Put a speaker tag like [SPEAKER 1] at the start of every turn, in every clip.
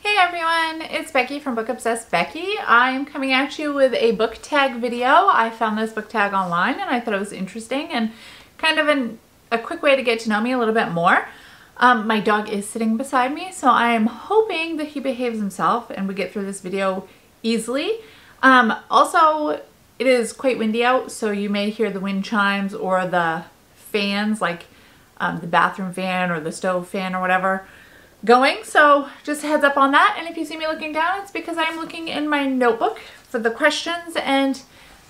[SPEAKER 1] Hey everyone, it's Becky from Book Obsessed Becky. I'm coming at you with a book tag video. I found this book tag online and I thought it was interesting and kind of a quick way to get to know me a little bit more. My dog is sitting beside me, so I am hoping that he behaves himself and we get through this video easily. Also, it is quite windy out, so you may hear the wind chimes or the fans, like the bathroom fan or the stove fan or whatever going, so just a heads up on that. And if you see me looking down, it's because I'm looking in my notebook for the questions and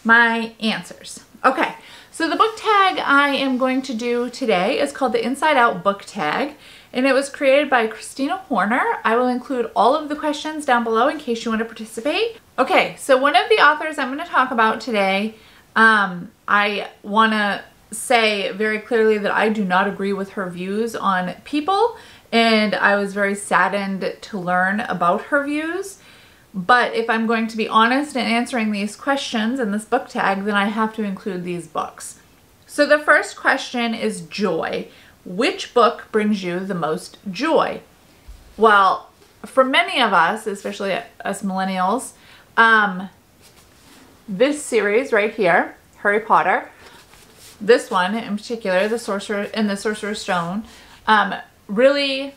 [SPEAKER 1] my answers. Okay, so the book tag I am going to do today is called the Inside Out book tag, and it was created by Christina Horner. I will include all of the questions down below in case you want to participate. Okay, so one of the authors I'm going to talk about today, I want to say very clearly that I do not agree with her views on people, and I was very saddened to learn about her views. But if I'm going to be honest in answering these questions in this book tag, then I have to include these books. So the first question is joy. Which book brings you the most joy? Well, for many of us, especially us millennials, this series right here, Harry Potter, this one in particular, the Sorcerer and the Sorcerer's Stone, really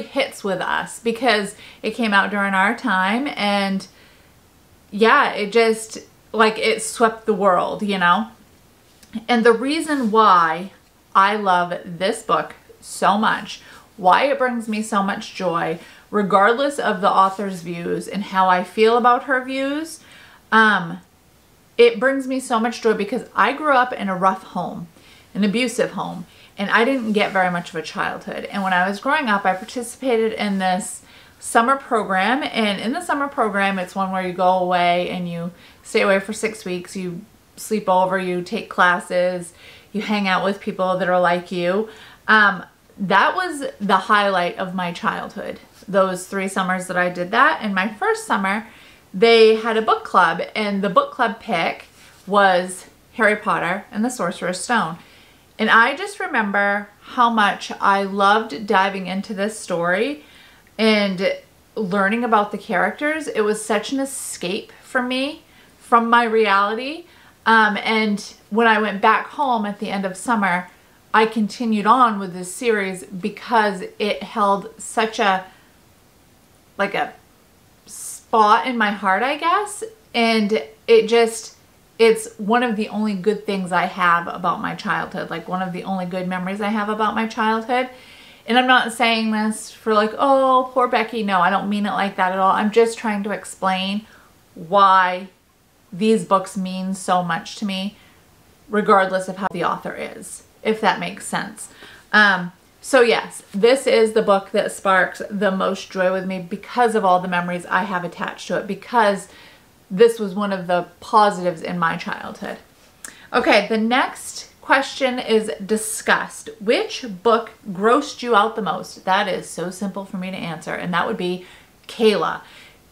[SPEAKER 1] hits with us because it came out during our time, and yeah, it just, like, it swept the world, you know? And the reason why I love this book so much, why it brings me so much joy, regardless of the author's views and how I feel about her views, it brings me so much joy because I grew up in a rough home, an abusive home, and I didn't get very much of a childhood. And when I was growing up, I participated in this summer program. And in the summer program, it's one where you go away and you stay away for 6 weeks. You sleep over, you take classes, you hang out with people that are like you. That was the highlight of my childhood, those 3 summers that I did that. And my first summer, they had a book club, and the book club pick was Harry Potter and the Sorcerer's Stone. And I just remember how much I loved diving into this story and learning about the characters. It was such an escape for me from my reality. And when I went back home at the end of summer, I continued on with this series because it held such a, like a spot in my heart, I guess. And it just, it's one of the only good things I have about my childhood, like one of the only good memories I have about my childhood. And I'm not saying this for like, oh, poor Becky. No, I don't mean it like that at all. I'm just trying to explain why these books mean so much to me, regardless of how the author is, if that makes sense. So yes, this is the book that sparks the most joy with me because of all the memories I have attached to it, because this was one of the positives in my childhood. Okay, the next question is Disgust. Which book grossed you out the most? That is so simple for me to answer, and that would be Kayla.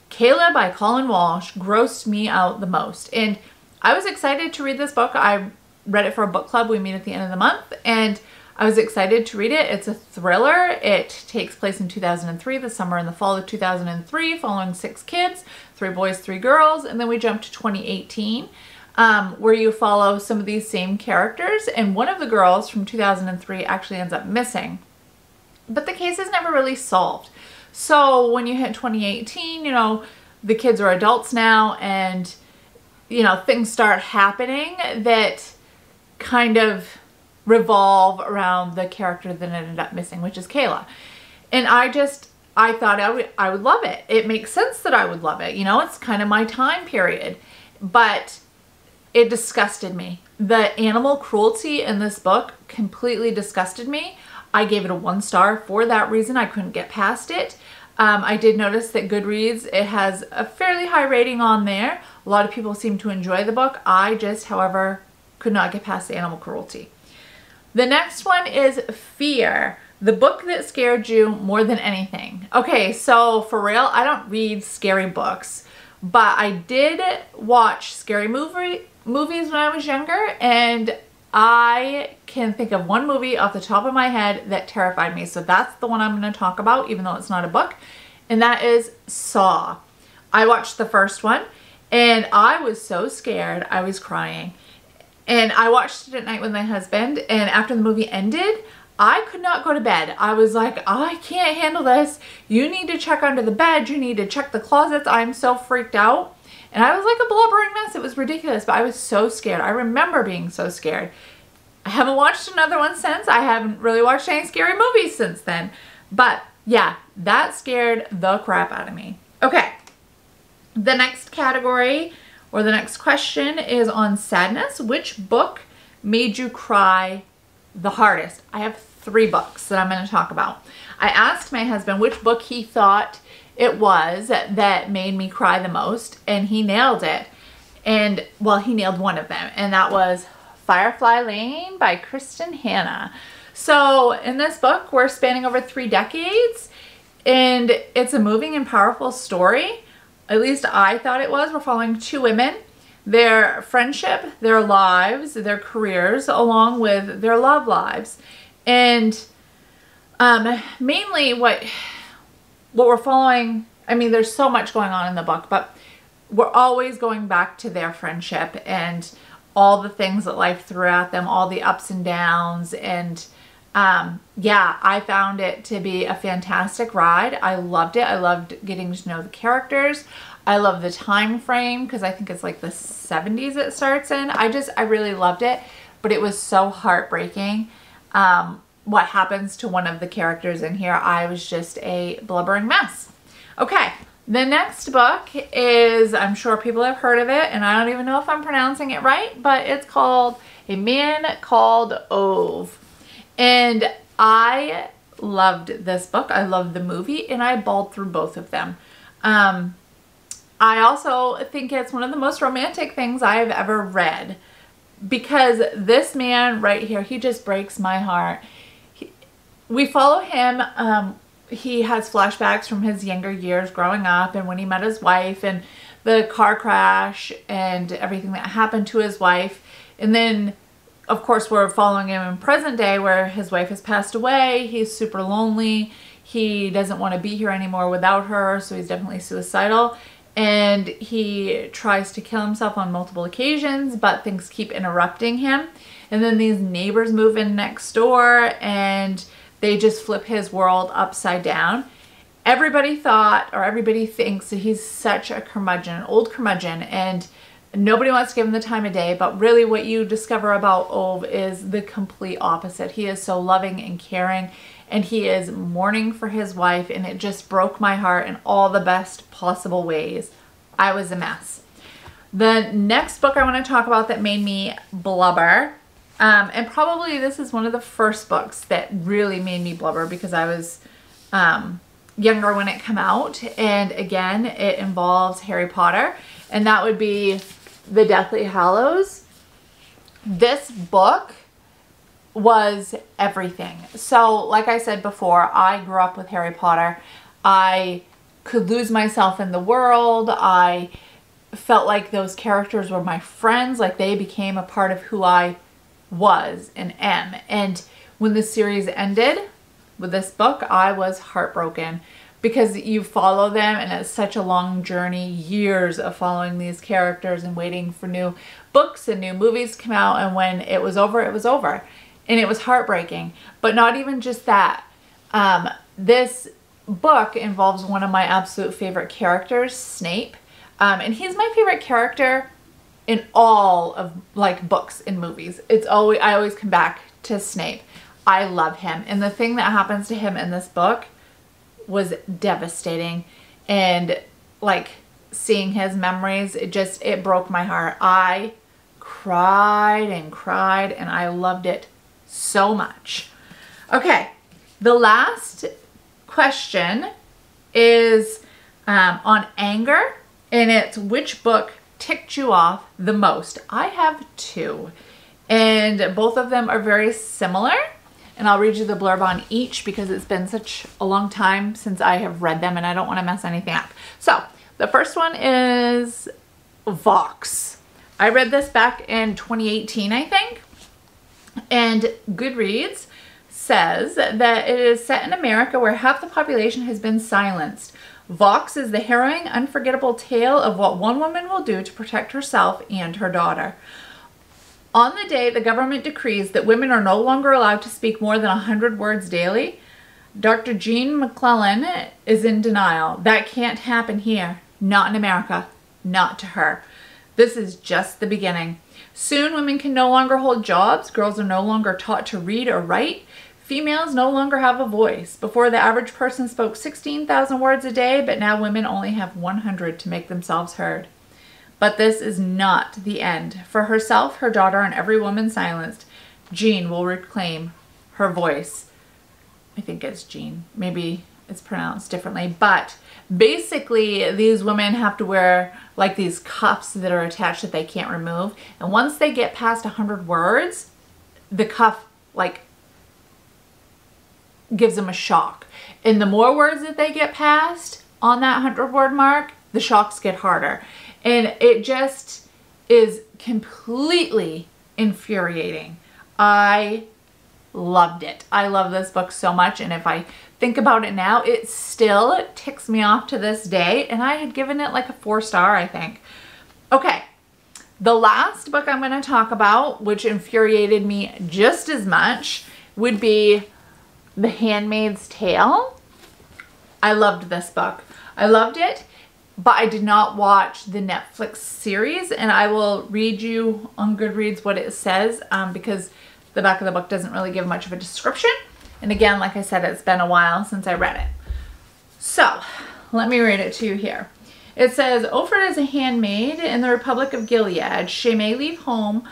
[SPEAKER 1] Kayla by Colin Walsh grossed me out the most. And I was excited to read this book. I read it for a book club. We meet at the end of the month, and I was excited to read it. It's a thriller. It takes place in 2003, the summer and the fall of 2003, following 6 kids, 3 boys, 3 girls. And then we jump to 2018, where you follow some of these same characters. And one of the girls from 2003 actually ends up missing. But the case is never really solved. So when you hit 2018, you know, the kids are adults now, and, you know, things start happening that kind of revolve around the character that ended up missing, which is Kayla. And I thought I would love it. It makes sense that I would love it. You know, it's kind of my time period. But it disgusted me. The animal cruelty in this book completely disgusted me. I gave it a 1 star for that reason. I couldn't get past it. I did notice that Goodreads, it has a fairly high rating on there. A lot of people seem to enjoy the book. I just, however, could not get past the animal cruelty. The next one is Fear, the book that scared you more than anything. Okay, so for real, I don't read scary books, but I did watch scary movies when I was younger, and I can think of one movie off the top of my head that terrified me. So that's the one I'm going to talk about, even though it's not a book. And that is Saw. I watched the first one and I was so scared. I was crying. And I watched it at night with my husband. And after the movie ended, I could not go to bed. I was like, I can't handle this. You need to check under the bed. You need to check the closets. I'm so freaked out. And I was like a blubbering mess. It was ridiculous, but I was so scared. I remember being so scared. I haven't watched another one since. I haven't really watched any scary movies since then. But yeah, that scared the crap out of me. Okay, the next category or the next question is on sadness. Which book made you cry the hardest? I have 3 books that I'm going to talk about. I asked my husband which book he thought it was that made me cry the most, and he nailed it. And well, he nailed one of them, and that was Firefly Lane by Kristin Hannah. So in this book, we're spanning over 3 decades, and it's a moving and powerful story. At least I thought it was. We're following 2 women, their friendship, their lives, their careers, along with their love lives. And mainly what we're following, I mean, there's so much going on in the book, but we're always going back to their friendship and all the things that life threw at them, all the ups and downs. And yeah, I found it to be a fantastic ride. I loved it. I loved getting to know the characters. I love the time frame because I think it's like the 70s it starts in. I really loved it, but it was so heartbreaking. What happens to one of the characters in here. I was just a blubbering mess. Okay, the next book is, I'm sure people have heard of it, and I don't even know if I'm pronouncing it right, but it's called A Man Called Ove. And I loved this book. I loved the movie, and I bawled through both of them. I also think it's one of the most romantic things I've ever read, because this man right here, he just breaks my heart. We follow him. He has flashbacks from his younger years growing up and when he met his wife and the car crash and everything that happened to his wife. And then, of course, we're following him in present day where his wife has passed away. He's super lonely. He doesn't want to be here anymore without her, so he's definitely suicidal. And he tries to kill himself on multiple occasions, but things keep interrupting him. And then these neighbors move in next door and they just flip his world upside down. Everybody thought, or everybody thinks that he's such a curmudgeon, an old curmudgeon, and nobody wants to give him the time of day. But really what you discover about Ove is the complete opposite. He is so loving and caring, and he is mourning for his wife, and it just broke my heart in all the best possible ways. I was a mess. The next book I want to talk about that made me blubber, and probably this is one of the first books that really made me blubber because I was younger when it came out. And again, it involves Harry Potter, and that would be The Deathly Hallows. This book was everything. So like I said before, I grew up with Harry Potter. I could lose myself in the world. I felt like those characters were my friends, like they became a part of who I was and am. And when the series ended with this book, I was heartbroken because you follow them and it's such a long journey, years of following these characters and waiting for new books and new movies to come out. And when it was over, it was over. And it was heartbreaking. But not even just that. This book involves one of my absolute favorite characters, Snape. And he's my favorite character in all of like books and movies. I always come back to Snape. I love him. And the thing that happens to him in this book was devastating. And like seeing his memories, it broke my heart. I cried and cried and I loved it so much. Okay, the last question is on anger, and it's which book ticked you off the most? I have 2, and both of them are very similar, and I'll read you the blurb on each because it's been such a long time since I have read them and I don't want to mess anything up. So the first one is Vox. I read this back in 2018, I think. And Goodreads says that it is set in America where half the population has been silenced. Vox is the harrowing, unforgettable tale of what one woman will do to protect herself and her daughter. On the day the government decrees that women are no longer allowed to speak more than 100 words daily, Dr. Jean McClellan is in denial. That can't happen here. Not in America. Not to her. This is just the beginning. Soon women can no longer hold jobs. Girls are no longer taught to read or write. Females no longer have a voice. Before, the average person spoke 16,000 words a day, but now women only have 100 to make themselves heard. But this is not the end. For herself, her daughter, and every woman silenced, Jean will reclaim her voice. I think it's Jean. Maybe it's pronounced differently. But basically, these women have to wear like these cuffs that are attached that they can't remove. And once they get past 100 words, the cuff like gives them a shock. And the more words that they get past on that 100-word mark, the shocks get harder. And it just is completely infuriating. I loved it. I love this book so much, and if I think about it now, it still ticks me off to this day, and I had given it like a 4-star, I think. Okay, the last book I'm going to talk about, which infuriated me just as much, would be The Handmaid's Tale. I loved this book. I loved it, but I did not watch the Netflix series, and I will read you on Goodreads what it says because the back of the book doesn't really give much of a description. And again, like I said, it's been a while since I read it. So let me read it to you here. It says, Ofred is a handmaid in the Republic of Gilead. She may leave home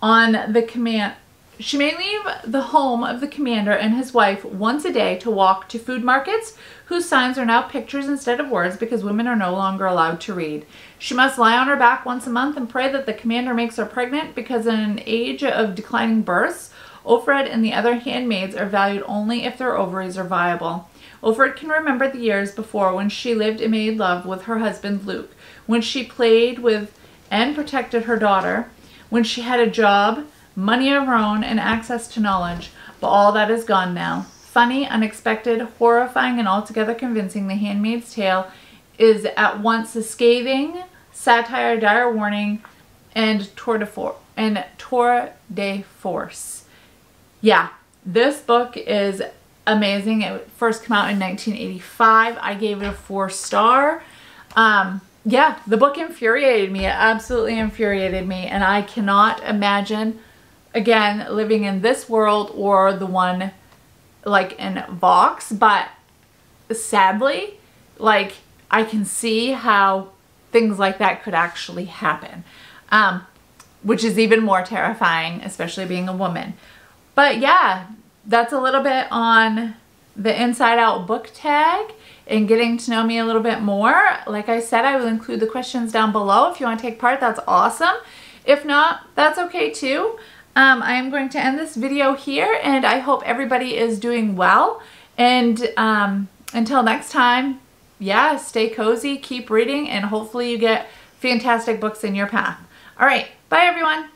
[SPEAKER 1] on the She may leave the home of the commander and his wife once a day to walk to food markets, whose signs are now pictures instead of words because women are no longer allowed to read. She must lie on her back once a month and pray that the commander makes her pregnant because in an age of declining births, Ofred and the other handmaids are valued only if their ovaries are viable. Ofred can remember the years before when she lived and made love with her husband Luke, when she played with and protected her daughter, when she had a job, money of her own, and access to knowledge. But all that is gone now. Funny, unexpected, horrifying, and altogether convincing, The Handmaid's Tale is at once a scathing satire, dire warning, and tour de force. Yeah, this book is amazing. It first came out in 1985. I gave it a 4-star. Yeah, the book infuriated me. It absolutely infuriated me, and I cannot imagine, again, living in this world or the one like in Vox, but sadly, like, I can see how things like that could actually happen, which is even more terrifying, especially being a woman. But yeah, that's a little bit on the Inside Out book tag and getting to know me a little bit more. Like I said, I will include the questions down below. If you want to take part, that's awesome. If not, that's okay too. I am going to end this video here, and I hope everybody is doing well. And until next time, yeah, stay cozy, keep reading, and hopefully you get fantastic books in your path. All right, bye everyone.